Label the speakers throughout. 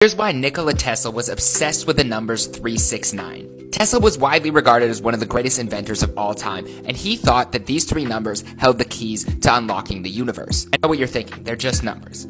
Speaker 1: Here's why Nikola Tesla was obsessed with the numbers 369. Tesla was widely regarded as one of the greatest inventors of all time, and he thought that these three numbers held the keys to unlocking the universe. I know what you're thinking, they're just numbers.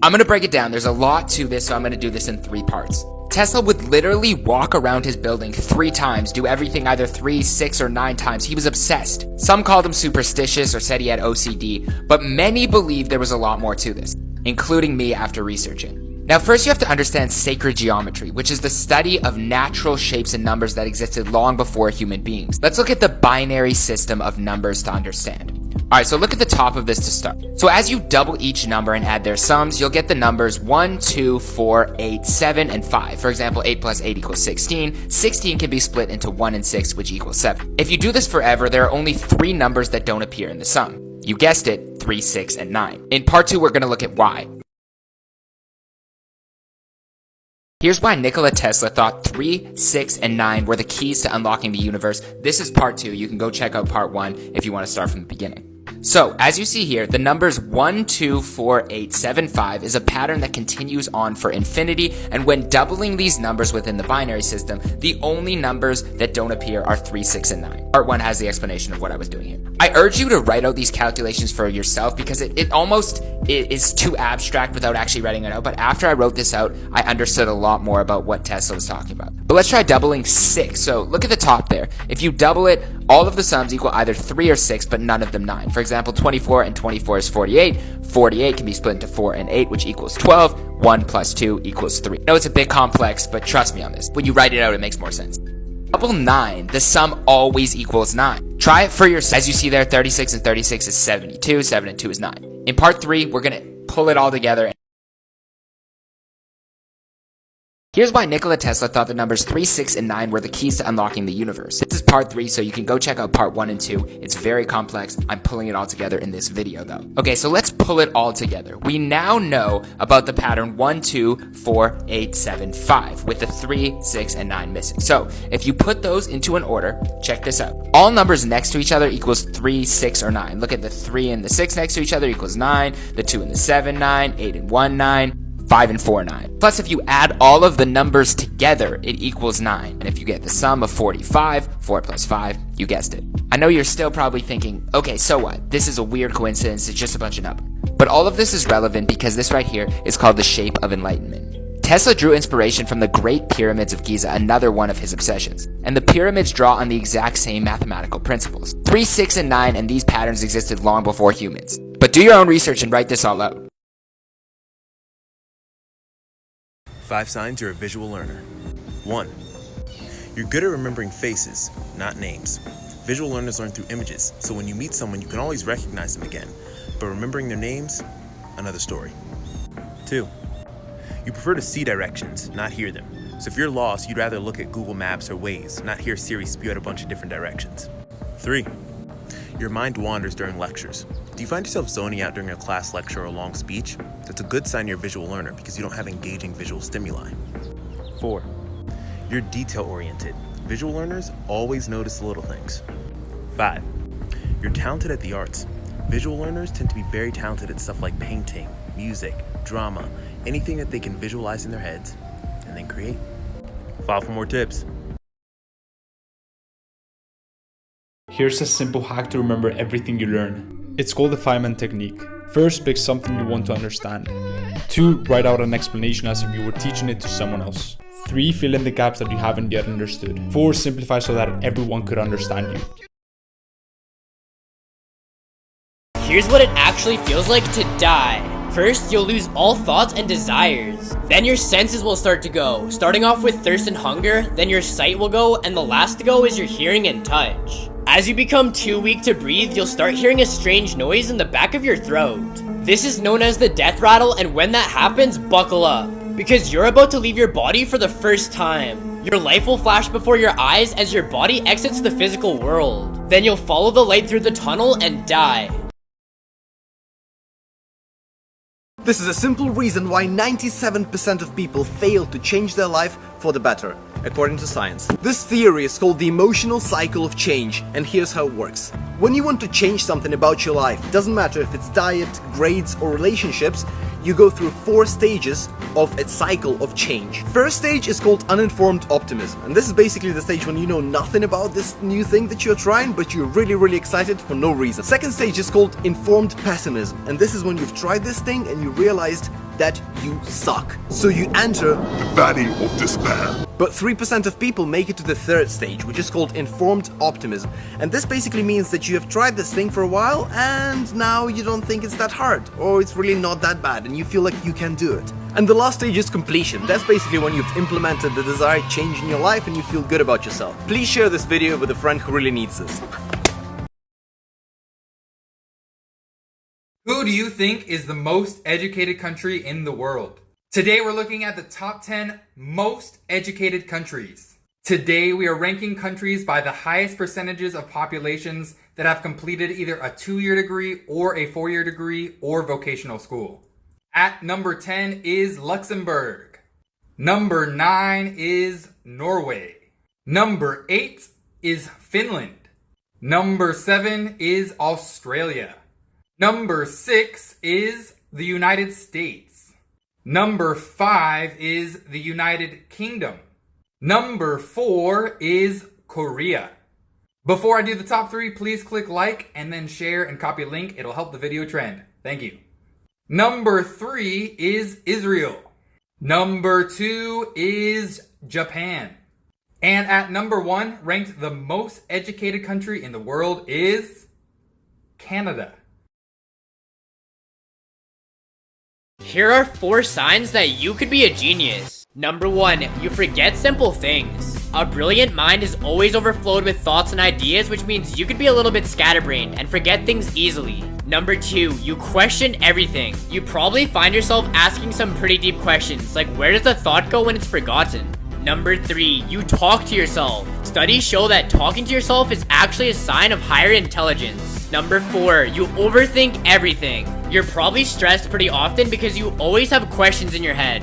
Speaker 1: I'm gonna break it down, there's a lot to this, so I'm gonna do this in 3 parts. Tesla would literally walk around his building 3 times, do everything either 3, 6, or 9 times. He was obsessed. Some called him superstitious or said he had OCD, but many believed there was a lot more to this, including me after researching. Now first you have to understand sacred geometry, which is the study of natural shapes and numbers that existed long before human beings. Let's look at the binary system of numbers to understand. Alright, so look at the top of this to start. So as you double each number and add their sums, you'll get the numbers 1, 2, 4, 8, 7, and 5. For example, 8 plus 8 equals 16. 16 can be split into 1 and 6, which equals 7. If you do this forever, there are only 3 numbers that don't appear in the sum. You guessed it, 3, 6, and 9. In part 2, we're going to look at why. Here's why Nikola Tesla thought 3, 6, and 9 were the keys to unlocking the universe. This is part 2. You can go check out part 1 if you want to start from the beginning. So, as you see here, the numbers 1, 2, 4, 8, 7, 5 is a pattern that continues on for infinity, and when doubling these numbers within the binary system, the only numbers that don't appear are 3, 6, and 9. Part 1 has the explanation of what I was doing here. I urge you to write out these calculations for yourself because it almost is too abstract without actually writing it out, but after I wrote this out, I understood a lot more about what Tesla was talking about. But let's try doubling 6. So look at the top there. If you double it, all of the sums equal either 3 or 6, but none of them 9. For example, 24 and 24 is 48. 48 can be split into 4 and 8, which equals 12. 1 plus 2 equals 3. I know it's a bit complex, but trust me on this. When you write it out, it makes more sense. Double 9, the sum always equals 9. Try it for yourself. As you see there, 36 and 36 is 72. 7 and 2 is 9. In part 3, we're going to pull it all together. Here's why Nikola Tesla thought the numbers 3, 6, and 9 were the keys to unlocking the universe. This is part 3, so you can go check out part 1 and 2. It's very complex. I'm pulling it all together in this video, though. Okay, so let's pull it all together. We now know about the pattern 1, 2, 4, 8, 7, 5, with the 3, 6, and 9 missing. So, if you put those into an order, check this out. All numbers next to each other equals 3, 6, or 9. Look at the 3 and the 6 next to each other equals 9, the 2 and the 7, 9, 8 and 1, 9. 5 and 4, 9. Plus, if you add all of the numbers together, it equals 9. And if you get the sum of 45, 4 plus 5, you guessed it. I know you're still probably thinking, okay, so what? This is a weird coincidence, it's just a bunch of numbers. But all of this is relevant because this right here is called the shape of enlightenment. Tesla drew inspiration from the Great Pyramids of Giza, another one of his obsessions. And the pyramids draw on the exact same mathematical principles. 3, 6, and 9 and these patterns existed long before humans. But do your own research and write this all out.
Speaker 2: 5 signs you're a visual learner. 1. You're good at remembering faces, not names. Visual learners learn through images, so when you meet someone, you can always recognize them again. But remembering their names, another story. 2. You prefer to see directions, not hear them. So if you're lost, you'd rather look at Google Maps or Waze, not hear Siri spew out a bunch of different directions. 3. Your mind wanders during lectures. Do you find yourself zoning out during a class lecture or a long speech? That's a good sign you're a visual learner because you don't have engaging visual stimuli. 4. You're detail-oriented. Visual learners always notice the little things. 5. You're talented at the arts. Visual learners tend to be very talented at stuff like painting, music, drama, anything that they can visualize in their heads and then create. File for more tips.
Speaker 3: Here's a simple hack to remember everything you learn. It's called the Feynman technique. First, pick something you want to understand. 2, write out an explanation as if you were teaching it to someone else. 3, fill in the gaps that you haven't yet understood. 4, simplify so that everyone could understand you.
Speaker 4: Here's what it actually feels like to die. First, you'll lose all thoughts and desires. Then your senses will start to go, starting off with thirst and hunger, then your sight will go, and the last to go is your hearing and touch. As you become too weak to breathe, you'll start hearing a strange noise in the back of your throat. This is known as the death rattle, and when that happens, buckle up, because you're about to leave your body for the first time. Your life will flash before your eyes as your body exits the physical world. Then you'll follow the light through the tunnel and die.
Speaker 5: This is a simple reason why 97% of people fail to change their life for the better. according to science. This theory is called the emotional cycle of change, and here's how it works. When you want to change something about your life, it doesn't matter if it's diet, grades, or relationships, you go through 4 stages of a cycle of change. First stage is called uninformed optimism, and this is basically the stage when you know nothing about this new thing that you're trying, but you're really excited for no reason. Second stage is called informed pessimism, and this is when you've tried this thing and you realized that you suck. So you enter
Speaker 6: the valley of despair.
Speaker 5: But 3% of people make it to the third stage, which is called informed optimism. And this basically means that you have tried this thing for a while and now you don't think it's that hard, or it's really not that bad, and you feel like you can do it. And the last stage is completion. That's basically when you've implemented the desired change in your life and you feel good about yourself. Please share this video with a friend who really needs this.
Speaker 7: Who do you think is the most educated country in the world? Today we're looking at the top 10 most educated countries. Today we are ranking countries by the highest percentages of populations that have completed either a 2-year degree or a 4-year degree or vocational school. At number 10 is Luxembourg. Number 9 is Norway. Number 8 is Finland. Number 7 is Australia. Number 6 is the United States. Number 5 is the United Kingdom. Number 4 is Korea. Before I do the top 3, please click like and then share and copy a link. It'll help the video trend. Thank you. Number 3 is Israel. Number 2 is Japan. And at number 1, ranked the most educated country in the world, is Canada.
Speaker 4: Here are 4 signs that you could be a genius. Number 1, you forget simple things. A brilliant mind is always overflowed with thoughts and ideas, which means you could be a little bit scatterbrained and forget things easily. Number 2, you question everything. You probably find yourself asking some pretty deep questions, like where does a thought go when it's forgotten? Number 3, you talk to yourself. Studies show that talking to yourself is actually a sign of higher intelligence. Number 4, you overthink everything. You're probably stressed pretty often because you always have questions in your head.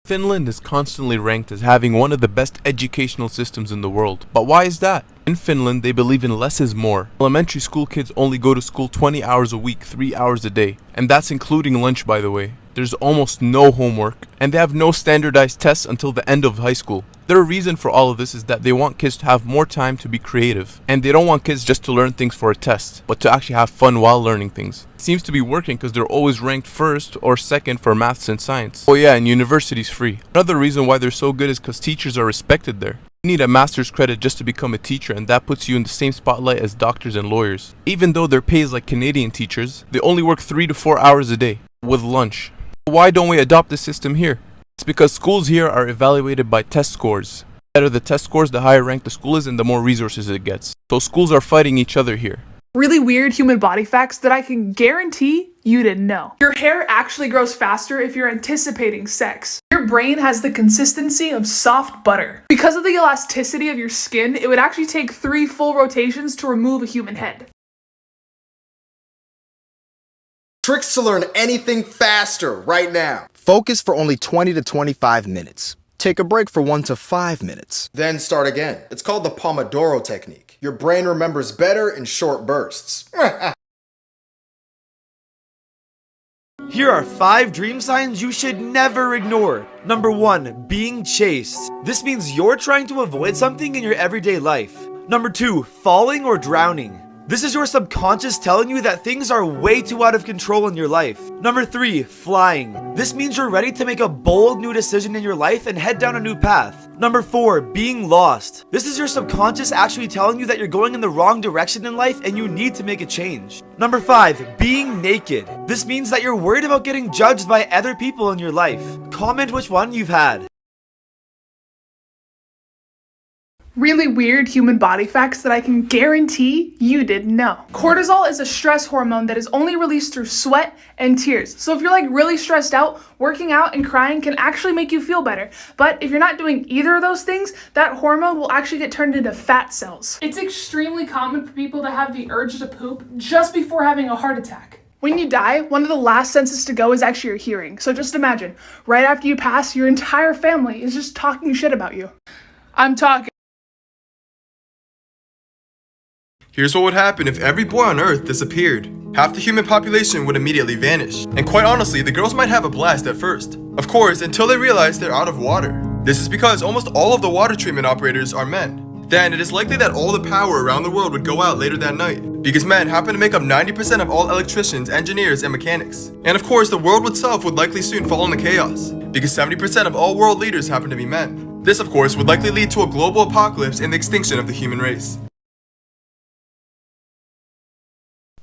Speaker 2: Finland is constantly ranked as having one of the best educational systems in the world. But why is that? In Finland, they believe in less is more. Elementary school kids only go to school 20 hours a week, 3 hours a day. And that's including lunch, by the way. There's almost no homework, and they have no standardized tests until the end of high school. Their reason for all of this is that they want kids to have more time to be creative, and they don't want kids just to learn things for a test, but to actually have fun while learning things. It seems to be working because they're always ranked first or second for maths and science. Oh yeah, and university's free. Another reason why they're so good is because teachers are respected there. You need a master's credit just to become a teacher, and that puts you in the same spotlight as doctors and lawyers. Even though their pay is like Canadian teachers, they only work 3 to 4 hours a day, with lunch. Why don't we adopt this system here? It's because schools here are evaluated by test scores. The better the test scores, the higher ranked the school is and the more resources it gets. So schools are fighting each other here.
Speaker 8: Really weird human body facts that I can guarantee you didn't know. Your hair actually grows faster if you're anticipating sex. Your brain has the consistency of soft butter. Because of the elasticity of your skin, it would actually take 3 full rotations to remove a human head.
Speaker 9: Tricks to learn anything faster right now. Focus for only 20 to 25 minutes. Take a break for 1 to 5 minutes. Then start again. It's called the Pomodoro technique. Your brain remembers better in short bursts.
Speaker 10: Here are 5 dream signs you should never ignore. Number 1, being chased. This means you're trying to avoid something in your everyday life. Number 2, falling or drowning. This is your subconscious telling you that things are way too out of control in your life. Number 3, flying. This means you're ready to make a bold new decision in your life and head down a new path. Number 4, being lost. This is your subconscious actually telling you that you're going in the wrong direction in life and you need to make a change. Number 5, being naked. This means that you're worried about getting judged by other people in your life. Comment which one you've had.
Speaker 8: Really weird human body facts that I can guarantee you didn't know. Cortisol is a stress hormone that is only released through sweat and tears. So if you're like really stressed out, working out and crying can actually make you feel better. But if you're not doing either of those things, that hormone will actually get turned into fat cells. It's extremely common for people to have the urge to poop just before having a heart attack. When you die, one of the last senses to go is actually your hearing. So just imagine, right after you pass, your entire family is just talking shit about you. I'm talking.
Speaker 11: Here's what would happen if every boy on Earth disappeared. Half the human population would immediately vanish. And quite honestly, the girls might have a blast at first. Of course, until they realize they're out of water. This is because almost all of the water treatment operators are men. Then it is likely that all the power around the world would go out later that night, because men happen to make up 90% of all electricians, engineers, and mechanics. And of course, the world itself would likely soon fall into chaos, because 70% of all world leaders happen to be men. This, of course, would likely lead to a global apocalypse and the extinction of the human race.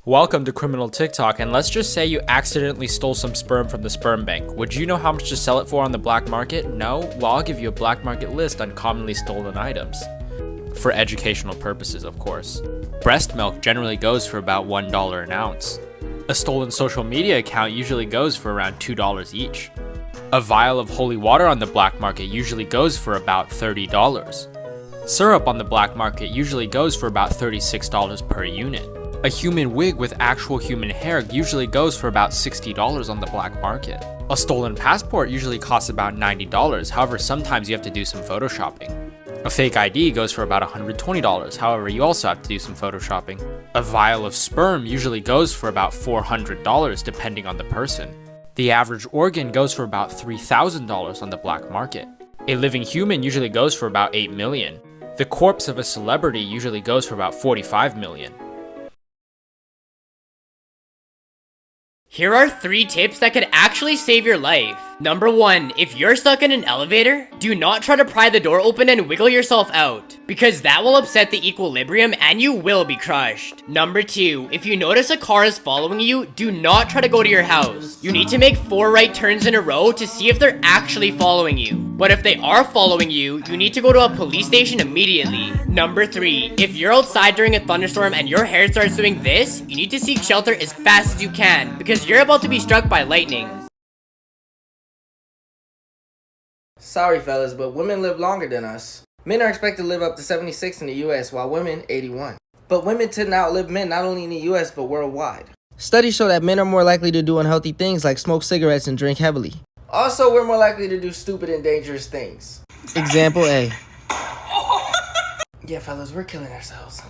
Speaker 12: Welcome to Criminal TikTok, and let's just say you accidentally stole some sperm from the sperm bank. Would you know how much to sell it for on the black market? No? Well, I'll give you a black market list on commonly stolen items. For educational purposes, of course. Breast milk generally goes for about $1 an ounce. A stolen social media account usually goes for around $2 each. A vial of holy water on the black market usually goes for about $30. Syrup on the black market usually goes for about $36 per unit. A human wig with actual human hair usually goes for about $60 on the black market. A stolen passport usually costs about $90, however sometimes you have to do some photoshopping. A fake ID goes for about $120, however you also have to do some photoshopping. A vial of sperm usually goes for about $400 depending on the person. The average organ goes for about $3,000 on the black market. A living human usually goes for about $8 million. The corpse of a celebrity usually goes for about $45 million.
Speaker 4: Here are 3 tips that could actually save your life. Number 1, if you're stuck in an elevator, do not try to pry the door open and wiggle yourself out, because that will upset the equilibrium and you will be crushed. Number 2, if you notice a car is following you, do not try to go to your house. You need to make 4 right turns in a row to see if they're actually following you. But if they are following you, you need to go to a police station immediately. Number 3, if you're outside during a thunderstorm and your hair starts doing this, you need to seek shelter as fast as you can, because you're about to be struck by lightning.
Speaker 13: Sorry fellas, but women live longer than us. Men are expected to live up to 76 in the US, while women 81. But women tend to outlive men not only in the US, but worldwide. Studies show that men are more likely to do unhealthy things like smoke cigarettes and drink heavily. Also, we're more likely to do stupid and dangerous things. Example A. Yeah fellas, we're killing ourselves.